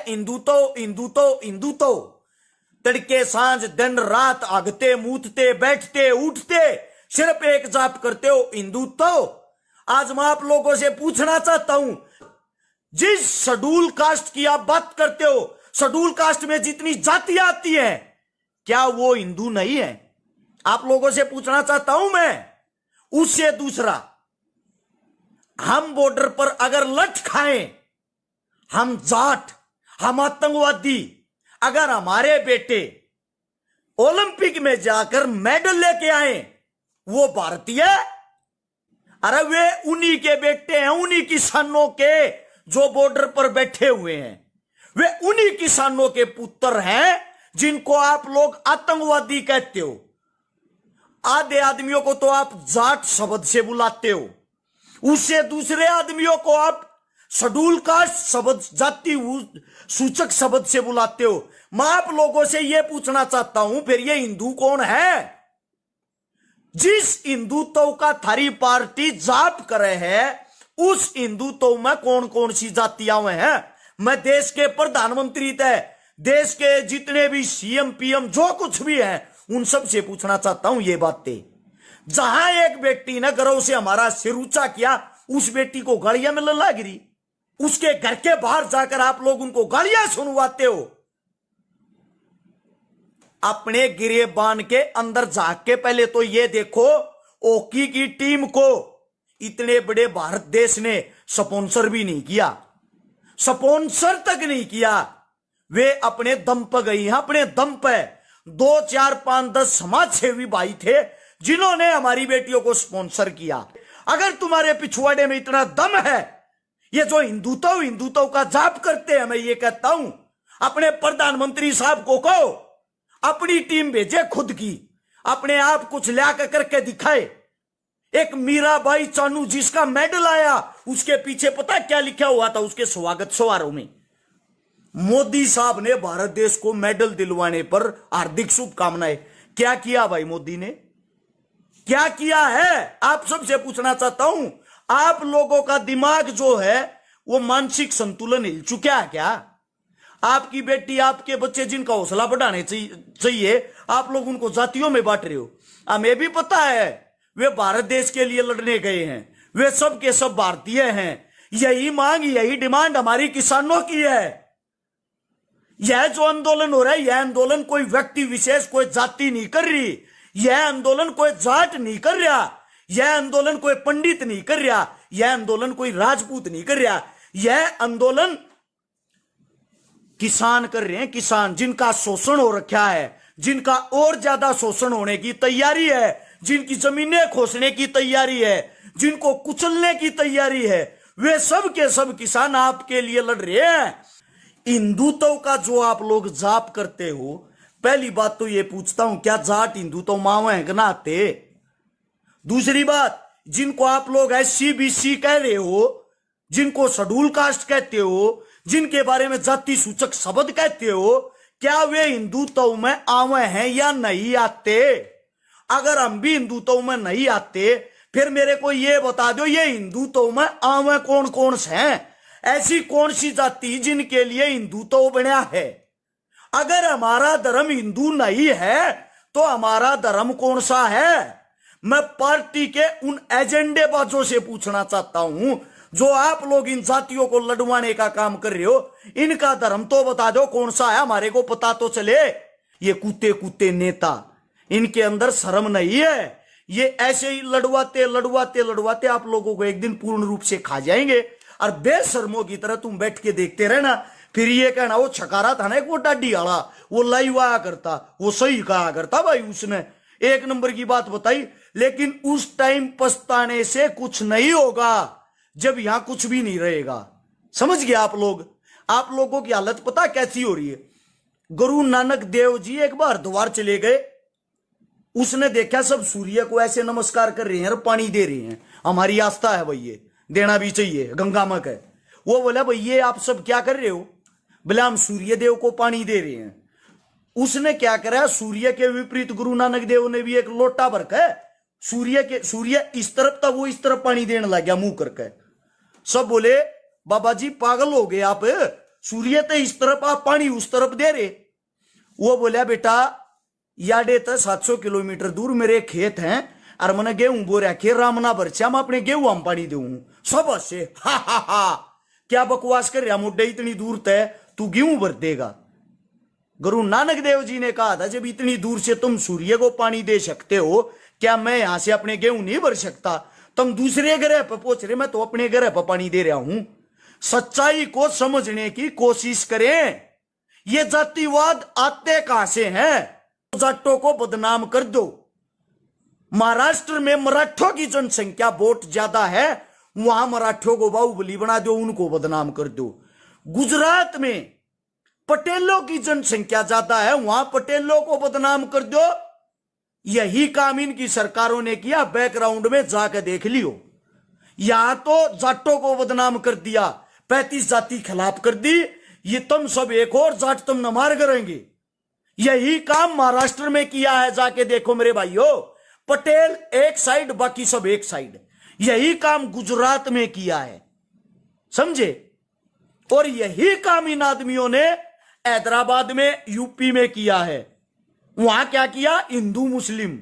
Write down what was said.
हिंदू तो तड़के सांझ दिन रात आगते मूतते बैठते उठते सिर्फ एक जाप करते हो हिंदू तो। आज मैं आप लोगों से पूछना चाहता हूं, जिस शेड्यूल कास्ट की आप बात करते हो, शेड्यूल कास्ट में जितनी जातियां आती हैं, क्या वो हिंदू नहीं है? आप लोगों से पूछना चाहता हूं मैं। उससे दूसरा, हम बॉर्डर पर अगर लठ खाएं, हम जाट, हम आतंकवादी, अगर हमारे बेटे ओलंपिक में जाकर मेडल लेके आए, वो भारतीय? अरे वे उन्हीं के बेटे हैं, उन्हीं किसानों के जो बॉर्डर पर बैठे हुए हैं। वे उन्हीं किसानों के पुत्र हैं जिनको आप लोग आतंकवादी कहते हो। आधे आदमियों को तो आप जाट शब्द से बुलाते हो, उससे दूसरे आदमियों को आप शेड्यूल कास्ट शब्द, जाति सूचक शब्द से बुलाते हो। मैं आप लोगों से यह पूछना चाहता हूं, फिर ये हिंदू कौन है? जिस हिंदुत्व का थारी पार्टी जाप करे है, उस हिंदुत्व में कौन कौन सी जातियां हैं? मैं देश के प्रधानमंत्री तय, देश के जितने भी सीएम पीएम जो कुछ भी है, उन सब से पूछना चाहता हूं ये बातें। जहां एक बेटी ने गर्व से हमारा सिर ऊंचा किया, उस बेटी को गालियां मिलने लग रही। उसके घर के बाहर जाकर आप लोग उनको गालियां सुनवाते हो। अपने गिरेबान के अंदर झांक के पहले तो ये देखो, हॉकी की टीम को इतने बड़े भारत देश ने स्पॉन्सर भी नहीं किया, स्पॉन्सर तक नहीं किया। वे अपने दम पर गई हैं, अपने दम पे। 2 4 5 10 समाज सेवी भाई थे जिन्होंने हमारी बेटियों को स्पॉन्सर किया। अगर तुम्हारे पिछवाड़े में इतना दम है, ये जो हिंदुत्व का जाप करते हैं, मैं ये कहता हूं अपने प्रधानमंत्री साहब को कहो अपनी टीम भेजे खुद की, अपने आप कुछ ला करके दिखाए। एक मीराबाई चानू जिसका मेडल आया, उसके पीछे पता क्या लिखा हुआ था? उसके स्वागत समारोह में मोदी साहब ने भारत देश को मेडल दिलवाने पर हार्दिक शुभकामनाएं। क्या किया भाई मोदी ने? क्या किया है? आप सबसे पूछना चाहता हूं, आप लोगों का दिमाग जो है वो मानसिक संतुलन हिल चुका है क्या? आपकी बेटी, आपके बच्चे जिनका हौसला बढ़ाने चाहिए, आप लोग उनको जातियों में बांट रहे हो। हमें भी पता है वे भारत देश के लिए लड़ने गए हैं, वे सब के सब भारतीय हैं। यही मांग, यही डिमांड हमारी किसानों की है। यह जो आंदोलन हो रहा है, यह आंदोलन कोई व्यक्ति विशेष, कोई जाति नहीं कर रही। यह आंदोलन कोई जाट नहीं कर रहा, यह आंदोलन कोई पंडित नहीं कर रहा, यह आंदोलन कोई राजपूत नहीं कर रहा। यह आंदोलन किसान कर रहे हैं, किसान जिनका शोषण हो रखा है, जिनका और ज्यादा शोषण होने की तैयारी है, जिनकी जमीनें खोसने की तैयारी है, जिनको कुचलने की तैयारी है, वे सब के सब किसान आपके लिए लड़ रहे हैं। हिंदुत्व का जो आप लोग जाप करते हो, पहली बात तो ये पूछता हूं, क्या जाट हिंदुत्व मावे हैं कि ना आते? दूसरी बात, जिनको आप लोग SC BC कह रहे हो, जिनको शेड्यूल कास्ट कहते हो, जिनके बारे में जाति सूचक शब्द कहते हो, क्या वे हिंदुत्व में आवे हैं या नहीं आते? अगर हम भी हिंदुत्व में नहीं आते, फिर मेरे को ये बता दो, ये हिंदुत्व में आवे कौन कौन से हैं? ऐसी कौन सी जाति जिनके लिए हिंदुत्व बना है? अगर हमारा धर्म हिंदू नहीं है तो हमारा धर्म कौन सा है? मैं पार्टी के उन एजेंडेबाजों से पूछना चाहता हूं जो आप लोग इन जातियों को लड़वाने का काम कर रहे हो, इनका धर्म तो बता दो कौन सा है, हमारे को पता तो चले। ये कुत्ते कुत्ते नेता, इनके अंदर शर्म नहीं है। ये ऐसे ही लड़वाते लड़वाते लड़वाते आप लोगों को एक दिन पूर्ण रूप से खा जाएंगे। और बेशर्मों की तरह तुम बैठ के देखते रहना, फिर ये कहना वो छकारा था ना एक वो डाडी आला, वो लाइव आया करता, वो सही कहा करता। भाई उसने एक नंबर की बात बताई, लेकिन उस टाइम पछताने से कुछ नहीं होगा जब यहां कुछ भी नहीं रहेगा। समझ गए आप लोग? आप लोगों की हालत पता कैसी हो रही है? गुरु नानक देव जी एक बार द्वार चले गए, उसने देखा सब सूर्य को ऐसे नमस्कार कर रहे हैं और पानी दे रहे हैं। हमारी आस्था है भाई, ये देना भी चाहिए, गंगा मां है। वो बोला भाई ये आप सब क्या कर रहे हो? बोला हम सूर्य देव को पानी दे रहे हैं। उसने क्या करा, सूर्य के विपरीत गुरु नानक देव ने भी एक लोटा भर के सूर्य इस तरफ था, वो इस तरफ पानी देने लग गया मुंह करके। सब बोले बाबा जी पागल हो गए आप, सूर्य तो इस तरफ आप पानी उस तरफ दे रहे। वो बोला बेटा याडे तो 700 किलोमीटर दूर मेरे खेत हैं और मैंने गेहूं बो रखे रामना बरचा मैं अपने गेहूं हम पानी दूं सब से हा क्या बकवास कर रहा मुड्डे इतनी दूर तय तू गेहूं भर देगा। गुरु नानक देव जी ने कहा था जब इतनी दूर से तुम सूर्य को पानी दे सकते हो क्या मैं यहां से अपने गेहूं नहीं भर सकता। तुम दूसरे ग्रह पर पहुंच रहे मैं तो अपने ग्रह पर पानी दे रहा हूं। सच्चाई को समझने की कोशिश करें। ये जातिवाद आते कहां से हैं? जाटों को बदनाम कर दो। महाराष्ट्र में मराठों की जनसंख्या बहुत ज्यादा है वहां मराठों को बाहुबली बना दो उनको बदनाम कर दो। गुजरात में पटेलों की जनसंख्या ज्यादा है वहां पटेलों को बदनाम कर दो। यही काम इनकी सरकारों ने किया। बैकग्राउंड में जाकर देख लियो। यहां तो जाटों को बदनाम कर दिया 35 जाति खिलाफ कर दी। ये तुम सब एक और जाट तुम न मार करेंगे। यही काम महाराष्ट्र में किया है जाके देखो मेरे भाइयों। पटेल एक साइड बाकी सब एक साइड। यही काम गुजरात में किया है समझे। और यही काम इन आदमियों ने हैदराबाद में यूपी में किया है। वहां क्या किया हिंदू मुस्लिम